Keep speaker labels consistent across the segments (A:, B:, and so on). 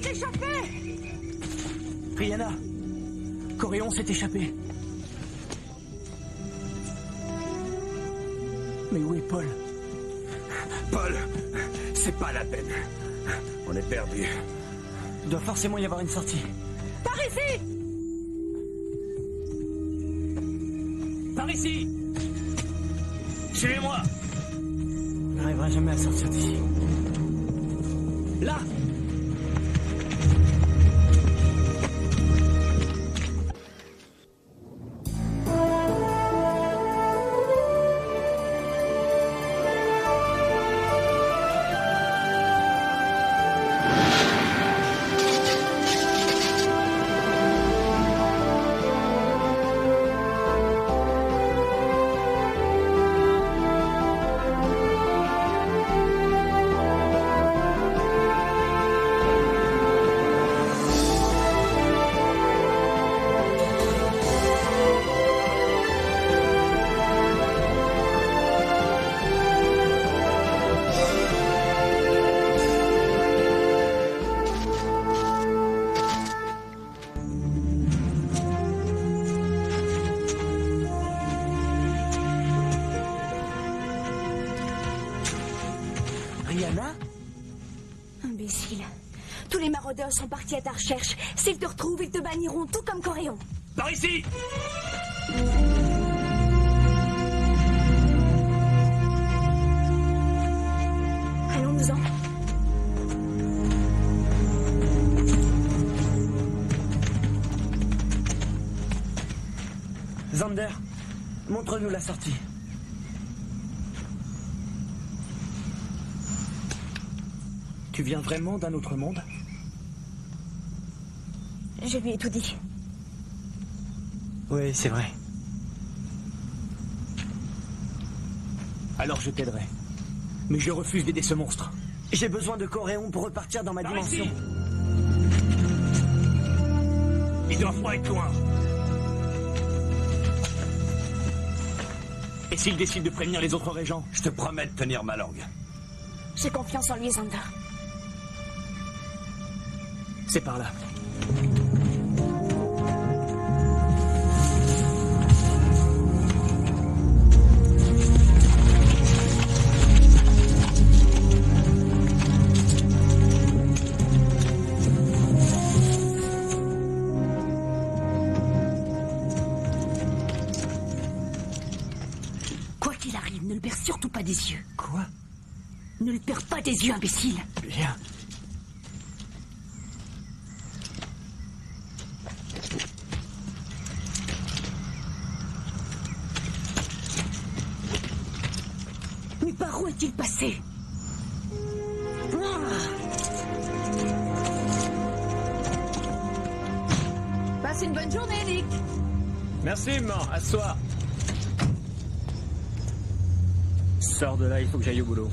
A: s'est échappé!
B: Rihanna, Coréon s'est échappé. Mais où est Paul?
C: Paul, c'est pas la peine. On est perdu.
B: Il doit forcément y avoir une sortie.
A: Par ici!
B: Par ici! Suivez-moi! On n'arrivera jamais à sortir d'ici. Là! Rihanna?
A: Imbécile. Tous les maraudeurs sont partis à ta recherche. S'ils te retrouvent, ils te banniront, tout comme Coréon.
B: Par ici!
A: Allons-nous-en.
B: Xander, montre-nous la sortie. Tu viens vraiment d'un autre monde?
A: Je lui ai tout dit.
B: Oui, c'est vrai. Alors je t'aiderai. Mais je refuse d'aider ce monstre. J'ai besoin de Coréon pour repartir dans ma dimension.
C: Ici. Il doit pas être loin.
B: Et s'il décide de prévenir les autres régents?
C: Je te promets de tenir ma langue.
A: J'ai confiance en lui, Xander.
B: C'est par là.
A: Quoi qu'il arrive, ne le perds surtout pas des yeux.
B: Quoi?
A: Ne le perds pas des yeux, imbécile.
B: Bien.
A: Mais par où est-il passé? Passe une bonne journée, Nick.
B: Merci, maman. Assois. Sors de là, il faut que j'aille au boulot.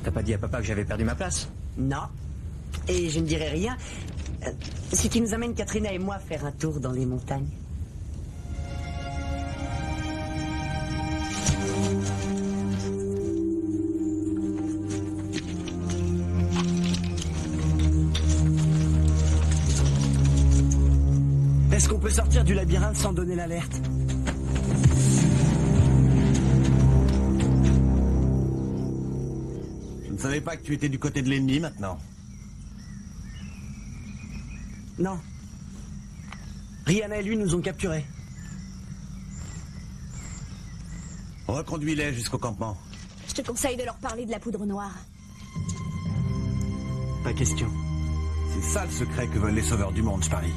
B: T'as pas dit à papa que j'avais perdu ma place?
D: Non. Et je ne dirai rien si tu nous amènes Katrina et moi faire un tour dans les montagnes.
B: Est-ce qu'on peut sortir du labyrinthe sans donner l'alerte?
C: Je ne savais pas que tu étais du côté de l'ennemi maintenant.
B: Non. Rihanna et lui nous ont capturés.
C: Reconduis-les jusqu'au campement.
A: Je te conseille de leur parler de la poudre noire.
B: Pas question.
C: C'est ça le secret que veulent les sauveurs du monde, je parie.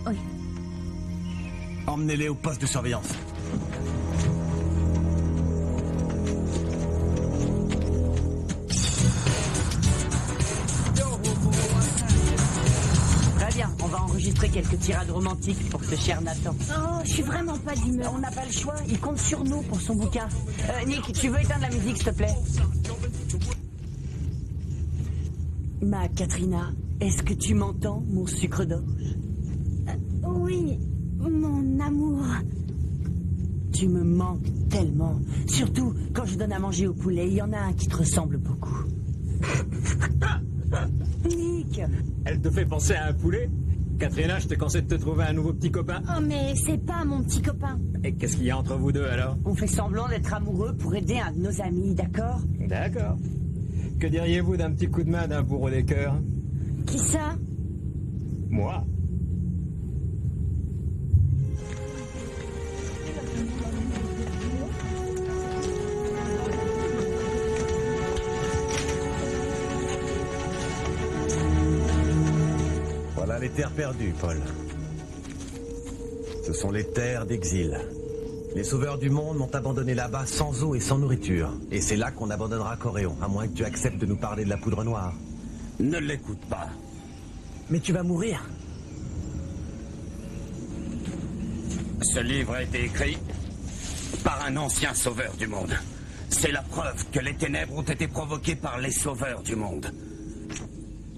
A: Oui.
C: Emmenez-les au poste de surveillance.
D: Très bien, on va enregistrer quelques tirades romantiques pour ce cher Nathan.
A: Oh, je suis vraiment pas d'humeur.
D: On n'a pas le choix, il compte sur nous pour son bouquin. Nick, tu veux éteindre la musique, s'il te plaît? Ma Katrina, est-ce que tu m'entends, mon sucre d'orge?
A: Oui, mon amour.
D: Tu me manques tellement. Surtout quand je donne à manger au poulet, il y en a un qui te ressemble beaucoup. Nick!
E: Elle te fait penser à un poulet? Katrina, je te conseille de te trouver un nouveau petit copain.
A: Oh, mais c'est pas mon petit copain.
E: Et qu'est-ce qu'il y a entre vous deux alors?
D: On fait semblant d'être amoureux pour aider un de nos amis, d'accord?
E: D'accord. Que diriez-vous d'un petit coup de main d'un bourreau des cœurs?
A: Qui ça?
E: Moi?
F: Voilà les terres perdues, Paul. Ce sont les terres d'exil. Les sauveurs du monde m'ont abandonné là-bas sans eau et sans nourriture. Et c'est là qu'on abandonnera Coréon, à moins que tu acceptes de nous parler de la poudre noire.
C: Ne l'écoute pas.
B: Mais tu vas mourir.
C: Ce livre a été écrit par un ancien sauveur du monde. C'est la preuve que les ténèbres ont été provoquées par les sauveurs du monde.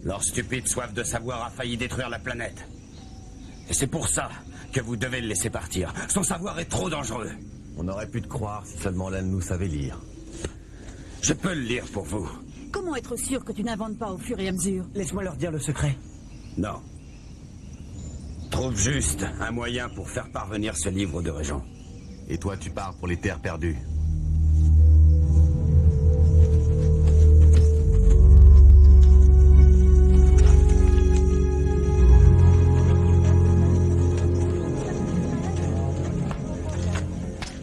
C: Leur stupide soif de savoir a failli détruire la planète. Et c'est pour ça que vous devez le laisser partir. Son savoir est trop dangereux.
F: On aurait pu te croire si seulement l'un de nous savait lire.
C: Je peux le lire pour vous.
G: Comment être sûr que tu n'inventes pas au fur et à mesure?
B: Laisse-moi leur dire le secret.
C: Non. Trouve juste un moyen pour faire parvenir ce livre de Régent.
F: Et toi, tu pars pour les terres perdues.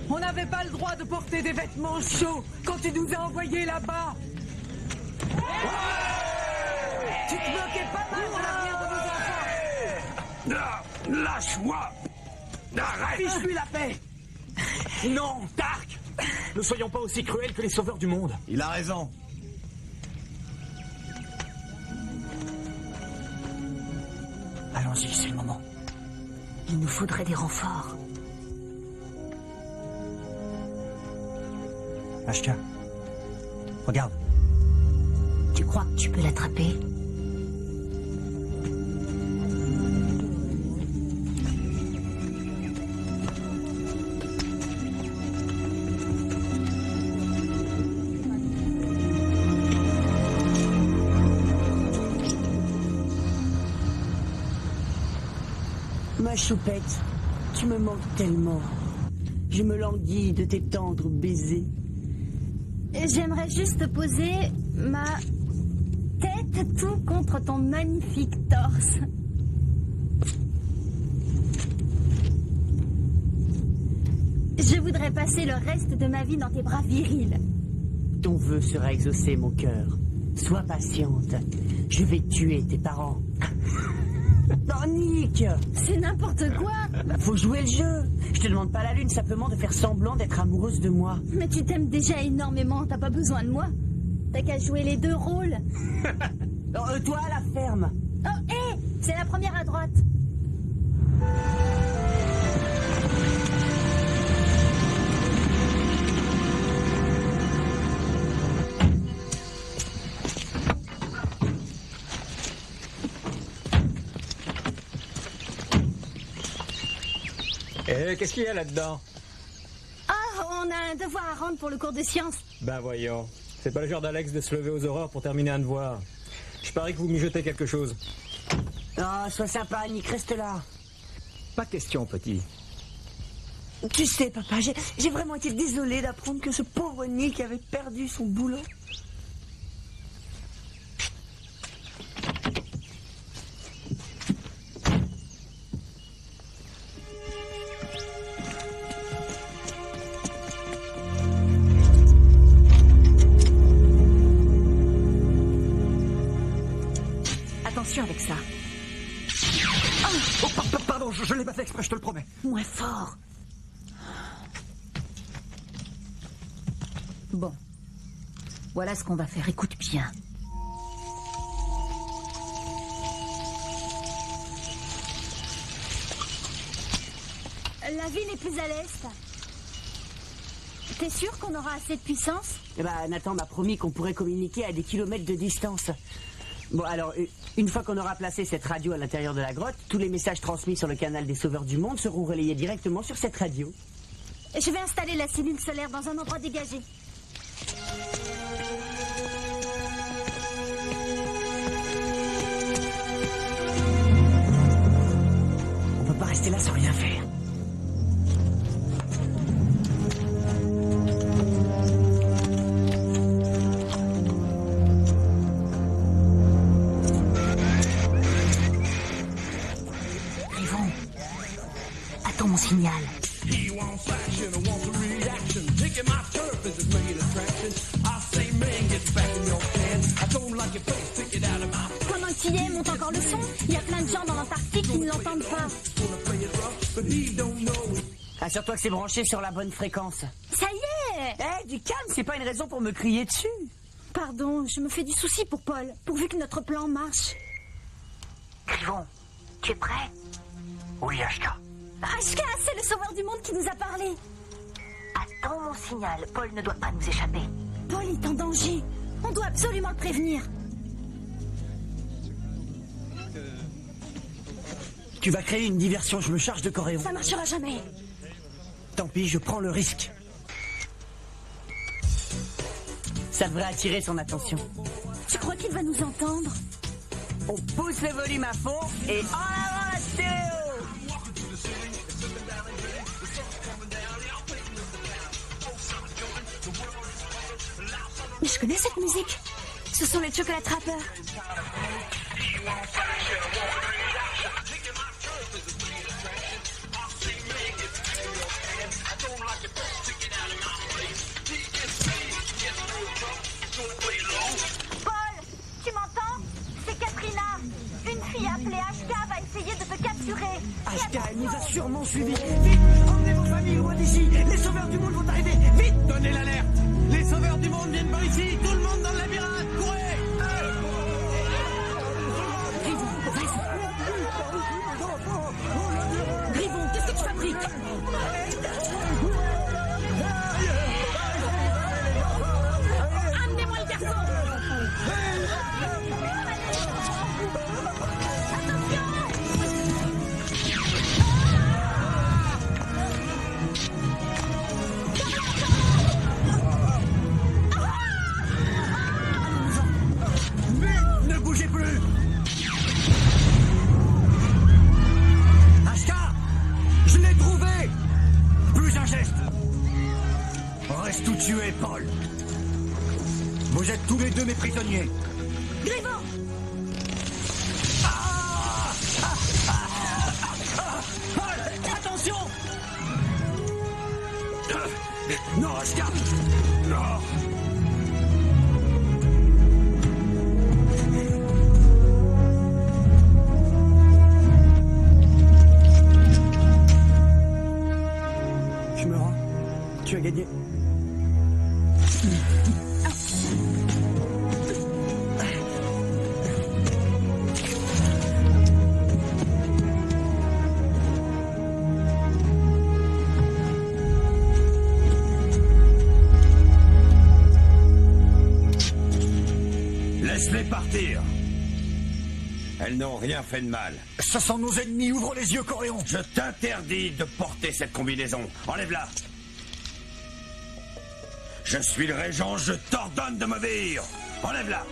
G: On n'avait pas le droit de porter des vêtements chauds quand tu nous as envoyés là-bas. Tu te moquais pas mal de l'avenir de nos enfants.
C: Lâche-moi! Arrête!
B: Fiche-lui la paix. Non, Tark. Ne soyons pas aussi cruels que les sauveurs du monde.
F: Il a raison.
B: Allons-y, c'est le moment.
A: Il nous faudrait des renforts.
B: Ashka, regarde.
A: Tu crois que tu peux l'attraper?
D: Ma choupette, tu me manques tellement. Je me languis de tes tendres baisers.
A: J'aimerais juste poser ma tête tout contre ton magnifique torse. Je voudrais passer le reste de ma vie dans tes bras virils.
D: Ton vœu sera exaucé, mon cœur. Sois patiente. Je vais tuer tes parents. Oh, Nick!
A: C'est n'importe quoi.
D: Faut jouer le jeu. Je te demande pas la lune, simplement de faire semblant d'être amoureuse de moi.
A: Mais tu t'aimes déjà énormément, t'as pas besoin de moi. T'as qu'à jouer les deux rôles.
D: Toi, à la ferme.
A: Oh, hé, c'est la première à droite.
E: Et qu'est-ce qu'il y a là-dedans?
A: Ah, on a un devoir à rendre pour le cours de sciences.
E: Ben voyons. C'est pas le genre d'Alex de se lever aux aurores pour terminer un devoir. Je parie que vous mijotez quelque chose.
D: Ah, sois sympa, Nick, reste là.
E: Pas question, petit.
D: Tu sais, papa, j'ai vraiment été désolée d'apprendre que ce pauvre Nick avait perdu son boulot.
G: Attention avec ça.
B: Oh, pardon, je l'ai pas fait exprès, je te le promets.
G: Moins fort. Bon. Voilà ce qu'on va faire. Écoute bien.
A: La ville est plus à l'est. T'es sûr qu'on aura assez de puissance?
D: Eh ben, Nathan m'a promis qu'on pourrait communiquer à des kilomètres de distance. Bon, alors, une fois qu'on aura placé cette radio à l'intérieur de la grotte, tous les messages transmis sur le canal des Sauveurs du Monde seront relayés directement sur cette radio.
A: Je vais installer la cellule solaire dans un endroit dégagé.
D: rester là sans rien faire.
A: Griffon, attends mon signal. Comment tu es, monte encore le son. Il y a plein de gens dans l'Antarctique qui ne l'entendent pas.
D: Assure-toi que c'est branché sur la bonne fréquence.
A: Ça y est.
D: Du calme, c'est pas une raison pour me crier dessus.
A: Pardon, je me fais du souci pour Paul, pourvu que notre plan marche.
D: Griffon, tu es prêt? Oui, Ashka.
A: Ashka, c'est le sauveur du monde qui nous a parlé.
D: Attends mon signal, Paul ne doit pas nous échapper.
A: Paul est en danger. On doit absolument le prévenir.
B: Tu vas créer une diversion, je me charge de Coréon.
A: Ça marchera jamais.
B: Tant pis, je prends le risque.
D: Ça devrait attirer son attention.
A: Tu crois qu'il va nous entendre?
D: On pousse le volume à fond et en avant la stéréo!
A: Mais je connais cette musique. Ce sont les Chocolate Trappers.
H: Paul, tu m'entends? C'est Katrina. Une fille appelée Ashka va essayer de te capturer.
B: Ashka, elle nous a sûrement suivis. Vite, emmenez vos familles loin d'ici. Les sauveurs du monde vont arriver. Vite, donnez l'alerte. Les sauveurs du monde viennent par ici. Tout le monde dans le labyrinthe. Courez.
A: Griffon, qu'est-ce que tu fabriques? Amenez-moi le garçon.
B: Ne bougez plus. Ashka, je l'ai trouvé. Plus un geste. Reste où tu es, Paul. Vous êtes tous les deux mes prisonniers.
A: Griffon.
B: Attention. Non, Ashka. Non. Je me rends. Tu as gagné.
C: Laisse-les partir. Elles n'ont rien fait de mal.
B: Ce sont nos ennemis. Ouvre les yeux, Coréon.
C: Je t'interdis de porter cette combinaison. Enlève-la. Je suis le régent, je t'ordonne de m'obéir. Enlève-la.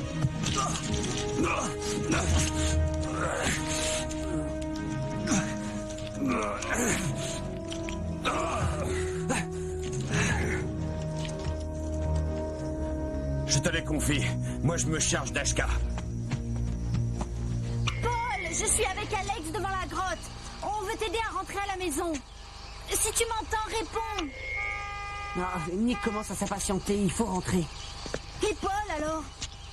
C: Je te les confie. Moi, je me charge d'Ashka.
H: Paul, je suis avec Alex devant la grotte. On veut t'aider à rentrer à la maison. Si tu m'entends, réponds.
D: Nick commence à s'impatienter, il faut rentrer.
A: Et Paul, alors?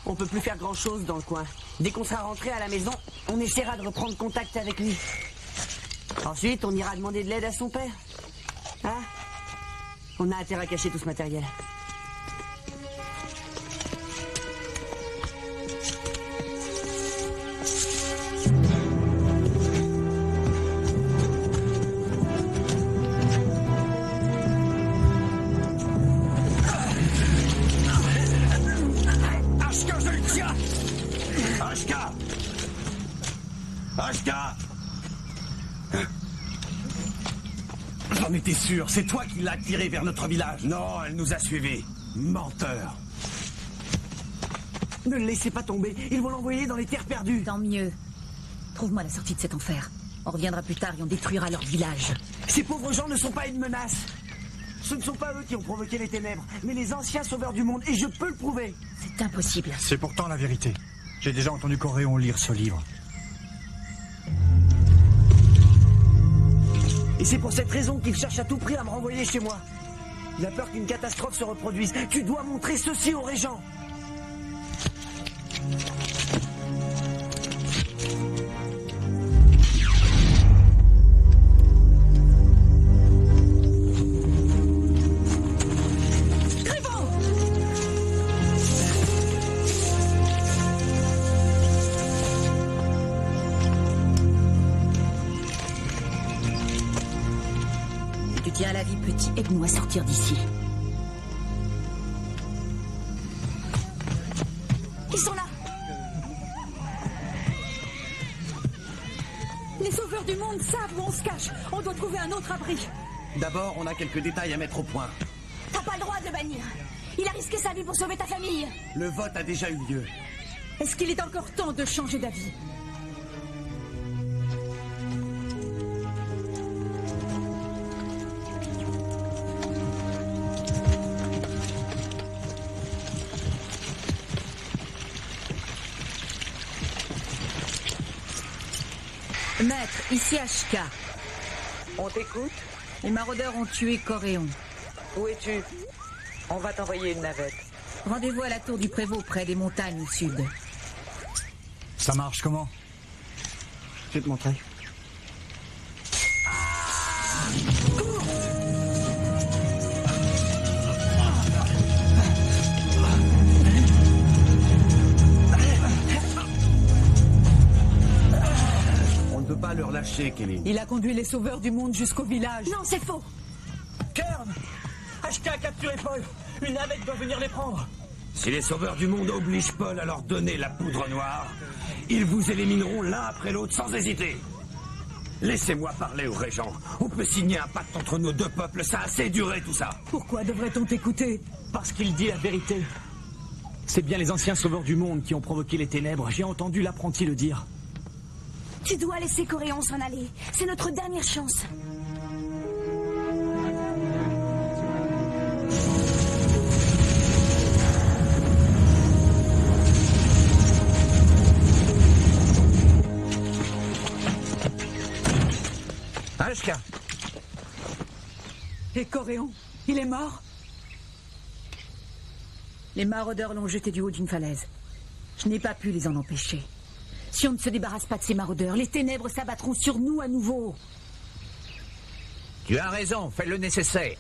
D: On peut plus faire grand-chose dans le coin. Dès qu'on sera rentré à la maison, on essaiera de reprendre contact avec lui. Ensuite, on ira demander de l'aide à son père. Hein? On a intérêt à cacher tout ce matériel.
B: Ashka, je le tiens.
C: Ashka! Ashka!
B: J'en étais sûr. C'est toi qui l'as tiré vers notre village.
C: Non, elle nous a suivis.
B: Menteur. Ne le laissez pas tomber. Ils vont l'envoyer dans les terres perdues.
I: Tant mieux. Trouve-moi la sortie de cet enfer. On reviendra plus tard et on détruira leur village.
B: Ces pauvres gens ne sont pas une menace. Ce ne sont pas eux qui ont provoqué les ténèbres, mais les anciens sauveurs du monde, et je peux le prouver.
I: C'est impossible.
J: C'est pourtant la vérité. J'ai déjà entendu Coréon lire ce livre.
B: Et c'est pour cette raison qu'il cherche à tout prix à me renvoyer chez moi. Il a peur qu'une catastrophe se reproduise. Tu dois montrer ceci au régent.
I: Tiens à la vie, petit. Aide-nous à sortir d'ici.
A: Ils sont là.
G: Les sauveurs du monde savent où on se cache. On doit trouver un autre abri.
F: D'abord, on a quelques détails à mettre au point.
A: T'as pas le droit de le bannir. Il a risqué sa vie pour sauver ta famille.
F: Le vote a déjà eu lieu.
G: Est-ce qu'il est encore temps de changer d'avis?
I: Maître, ici HK.
D: On t'écoute?
I: Les maraudeurs ont tué Coréon.
D: Où es-tu? On va t'envoyer une navette.
I: Rendez-vous à la tour du prévôt, près des montagnes au sud.
J: Ça marche comment?
B: Je vais te montrer.
F: On ne peut pas le relâcher, Kelly.
G: Il a conduit les sauveurs du monde jusqu'au village.
A: Non, c'est faux.
B: Kern! HK a capturé Paul. Une navette doit venir les prendre.
C: Si les sauveurs du monde obligent Paul à leur donner la poudre noire, ils vous élimineront l'un après l'autre sans hésiter. Laissez-moi parler au régent. On peut signer un pacte entre nos deux peuples, ça a assez duré tout ça.
G: Pourquoi devrait-on t'écouter?
B: Parce qu'il dit la vérité. C'est bien les anciens sauveurs du monde qui ont provoqué les ténèbres. J'ai entendu l'apprenti le dire.
A: Tu dois laisser Coréon s'en aller. C'est notre dernière chance.
B: HK.
G: Et Coréon, il est mort?
I: Les maraudeurs l'ont jeté du haut d'une falaise. Je n'ai pas pu les en empêcher. Si on ne se débarrasse pas de ces maraudeurs, les ténèbres s'abattront sur nous à nouveau.
K: Tu as raison, fais le nécessaire.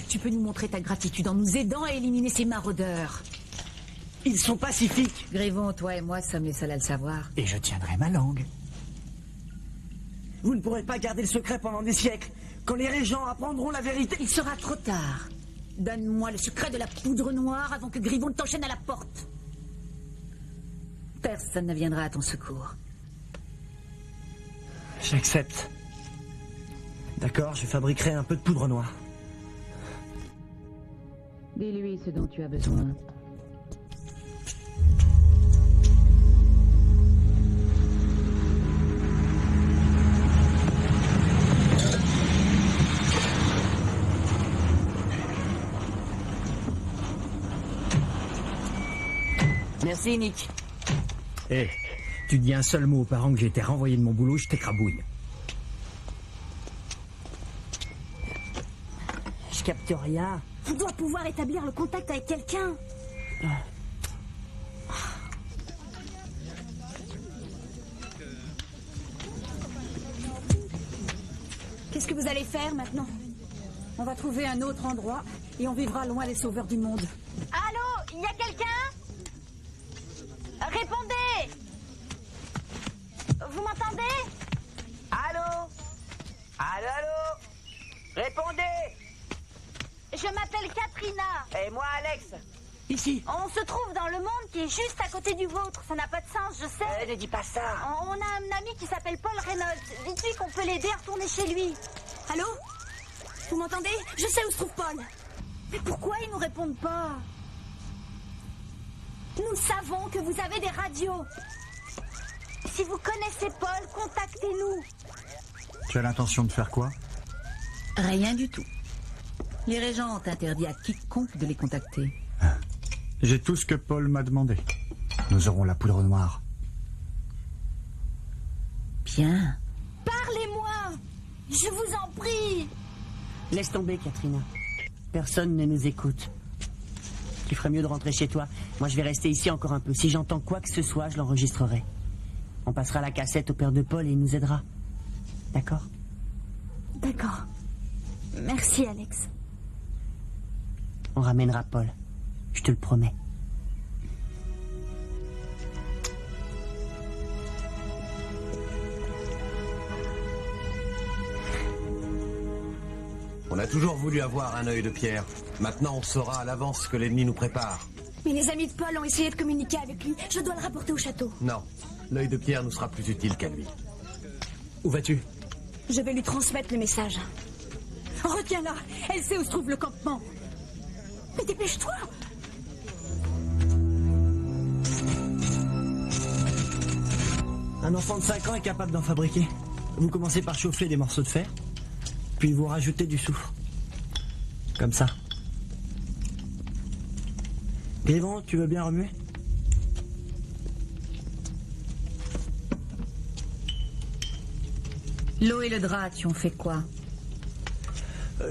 I: Tu peux nous montrer ta gratitude en nous aidant à éliminer ces maraudeurs.
B: Ils sont pacifiques.
I: Grévon, toi et moi sommes les seuls à le savoir.
B: Et je tiendrai ma langue. Vous ne pourrez pas garder le secret pendant des siècles. Quand les régents apprendront la vérité...
I: Il sera trop tard. Donne-moi le secret de la poudre noire avant que Grévon t'enchaîne à la porte. Personne ne viendra à ton secours.
B: J'accepte. D'accord, je fabriquerai un peu de poudre noire.
I: Dis-lui ce dont tu as besoin.
D: Merci, Nick.
E: Hé, tu dis un seul mot aux parents que j'ai été renvoyé de mon boulot, je t'écrabouille.
D: Je capte rien.
A: On doit pouvoir établir le contact avec quelqu'un. Qu'est-ce que vous allez faire maintenant?
I: On va trouver un autre endroit et on vivra loin des sauveurs du monde.
H: Allô, il y a quelqu'un? Répondez! Vous m'entendez?
D: Allô? Allô, allô? Répondez!
H: Je m'appelle Katrina.
D: Et moi, Alex. Ici.
H: On se trouve dans le monde qui est juste à côté du vôtre. Ça n'a pas de sens, je sais.
D: Ne dis pas ça.
H: On a un ami qui s'appelle Paul Reynolds. Dites-lui qu'on peut l'aider à retourner chez lui.
A: Allô? Vous m'entendez? Je sais où se trouve Paul.
H: Mais pourquoi ils nous répondent pas? Nous savons que vous avez des radios. Si vous connaissez Paul, contactez-nous.
J: Tu as l'intention de faire quoi?
I: Rien du tout. Les régents ont interdit à quiconque de les contacter.
J: J'ai tout ce que Paul m'a demandé. Nous aurons la poudre noire.
I: Bien.
H: Parlez-moi. Je vous en prie.
D: Laisse tomber, Katrina. Personne ne nous écoute. Tu ferais mieux de rentrer chez toi. Moi, je vais rester ici encore un peu. Si j'entends quoi que ce soit, je l'enregistrerai. On passera la cassette au père de Paul et il nous aidera. D'accord?
H: D'accord. Merci, Alex.
D: On ramènera Paul. Je te le promets.
F: On a toujours voulu avoir un œil de pierre. Maintenant, on saura à l'avance ce que l'ennemi nous prépare.
A: Mais les amis de Paul ont essayé de communiquer avec lui. Je dois le rapporter au château.
F: Non, l'œil de pierre nous sera plus utile qu'à lui.
E: Où vas-tu?
A: Je vais lui transmettre le message.
I: Retiens-la. Elle sait où se trouve le campement.
A: Mais dépêche-toi.
B: Un enfant de 5 ans est capable d'en fabriquer. Vous commencez par chauffer des morceaux de fer, puis vous rajoutez du soufre. Comme ça. Griffon, tu veux bien remuer?
I: L'eau et le drap, tu en fais quoi?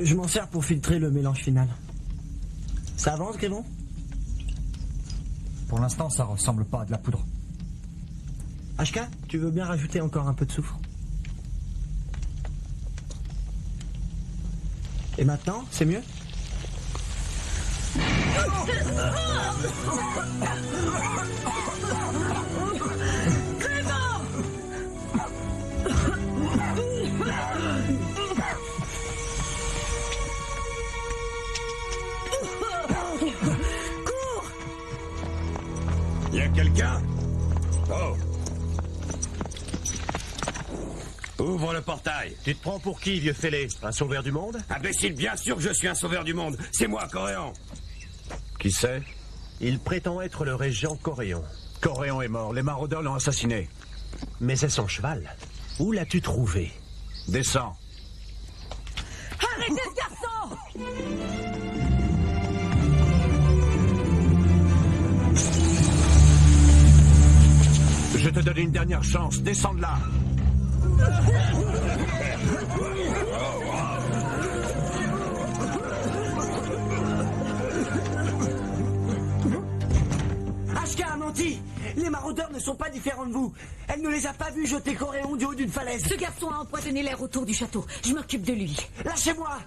B: Je m'en sers pour filtrer le mélange final. Ça avance, Griffon?
J: Pour l'instant, ça ressemble pas à de la poudre.
B: HK, tu veux bien rajouter encore un peu de soufre? Et maintenant, c'est mieux?
C: Y a quelqu'un? Oh! Ouvre le portail.
F: Tu te prends pour qui, vieux fêlé? Un sauveur du monde?
C: Imbécile, bien sûr que je suis un sauveur du monde. C'est moi, Coréon.
F: Qui c'est? Il prétend être le régent Coréon.
J: Coréon est mort, les maraudeurs l'ont assassiné.
F: Mais c'est son cheval. Où l'as-tu trouvé?
J: Descends.
I: Arrêtez ce garçon!
J: Je te donne une dernière chance, descends de là.
B: HK a menti! Les maraudeurs ne sont pas différents de vous. Elle ne les a pas vus jeter Coréon du haut d'une falaise.
I: Ce garçon a empoisonné l'air autour du château. Je m'occupe de lui.
B: Lâchez-moi!